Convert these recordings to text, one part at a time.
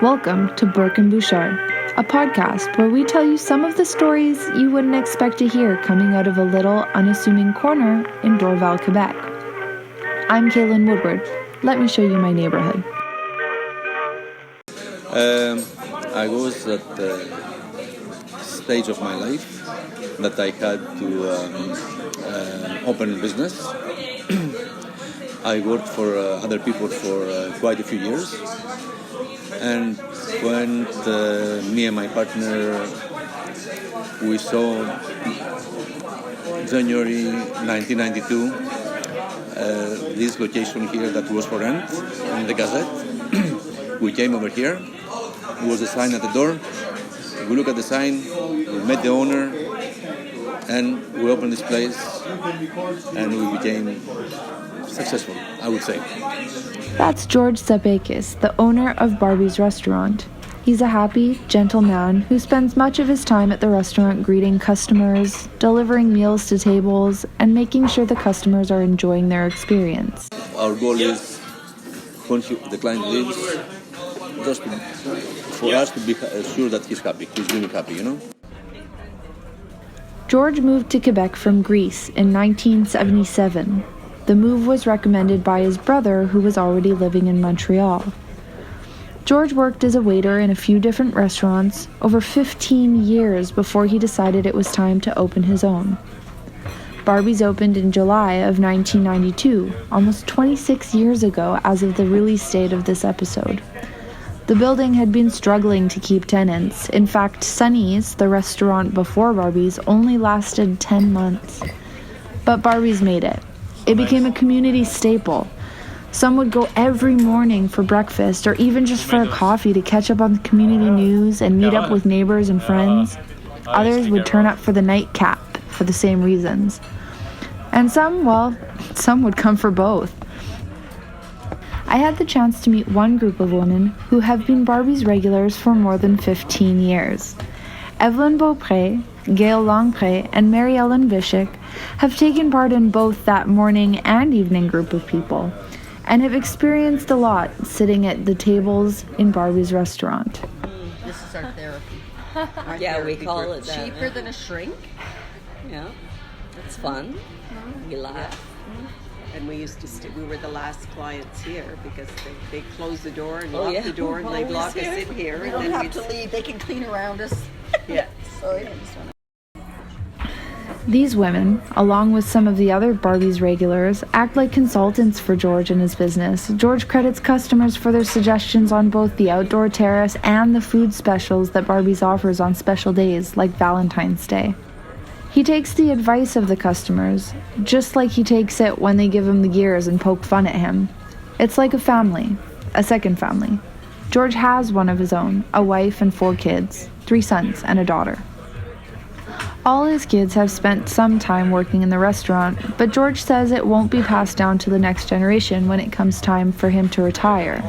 Welcome to Bourke and Bouchard, a podcast where we tell you some of the stories you wouldn't expect to hear coming out of a little, unassuming corner in Dorval, Quebec. I'm Cailin Woodward. Let me show you my neighborhood. I was at the stage of my life that I had to open a business. I worked for other people for quite a few years. And when me and my partner, we saw January 1992, this location here that was for rent in the Gazette, we came over here. There was a sign at the door. We looked at the sign, we met the owner, and we opened this place, and we became successful, I would say. That's George Sapekis, the owner of Barbie's restaurant. He's a happy, gentle man who spends much of his time at the restaurant greeting customers, delivering meals to tables, and making sure the customers are enjoying their experience. Our goal is, once the client leaves, just for us to be sure that he's happy, he's really happy, you know? George moved to Quebec from Greece in 1977. The move was recommended by his brother, who was already living in Montreal. George worked as a waiter in a few different restaurants over 15 years before he decided it was time to open his own. Barbie's opened in July of 1992, almost 26 years ago as of the release date of this episode. The building had been struggling to keep tenants. In fact, Sunny's, the restaurant before Barbie's, only lasted 10 months. But Barbie's made it. It became a community staple. Some would go every morning for breakfast or even just for a coffee to catch up on the community news and meet up with neighbors and friends. Others would turn up for the nightcap for the same reasons. And some would come for both. I had the chance to meet one group of women who have been Barbie's regulars for more than 15 years. Evelyn Beaupré, Gail Longpré, and Mary Ellen Bishik have taken part in both that morning and evening group of people and have experienced a lot sitting at the tables in Barbie's restaurant. This is our therapy. We call it that. Cheaper than a shrink. Yeah, it's fun. We laugh. And we used to we were the last clients here because they closed the door and locked the door and they'd lock us in here. We And don't then have to leave. They can clean around us. Yeah. These women, along with some of the other Barbie's regulars, act like consultants for George and his business. George credits customers for their suggestions on both the outdoor terrace and the food specials that Barbie's offers on special days like Valentine's Day. He takes the advice of the customers, just like he takes it when they give him the gears and poke fun at him. It's like a family, a second family. George has one of his own, a wife and 4 kids, 3 sons and a daughter. All his kids have spent some time working in the restaurant, but George says it won't be passed down to the next generation when it comes time for him to retire.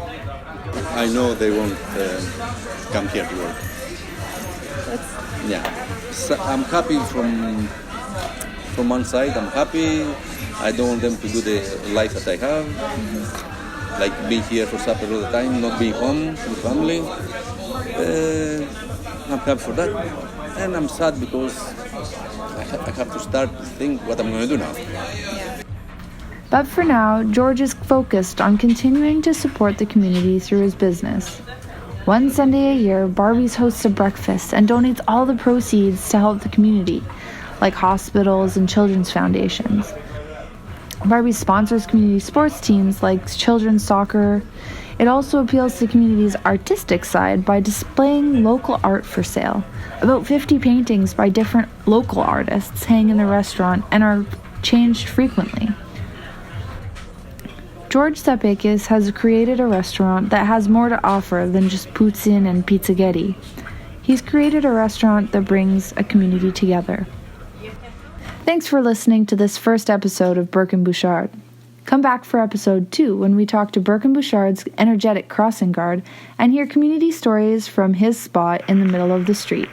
I know they won't come here to work. So I'm happy from one side. I'm happy. I don't want them to do the life that I have, like being here for supper all the time, not being home with family. I'm happy for that, and I'm sad because I have to start to think what I'm going to do now. But for now, George is focused on continuing to support the community through his business. One Sunday a year, Barbie's hosts a breakfast and donates all the proceeds to help the community, like hospitals and children's foundations. Barbie sponsors community sports teams like children's soccer. It also appeals to the community's artistic side by displaying local art for sale. About 50 paintings by different local artists hang in the restaurant and are changed frequently. George Sapekis has created a restaurant that has more to offer than just poutine and pizzaghetti. He's created a restaurant that brings a community together. Thanks for listening to this first episode of Bourke and Bouchard. Come back for episode 2 when we talk to Bourke and Bouchard's energetic crossing guard and hear community stories from his spot in the middle of the street.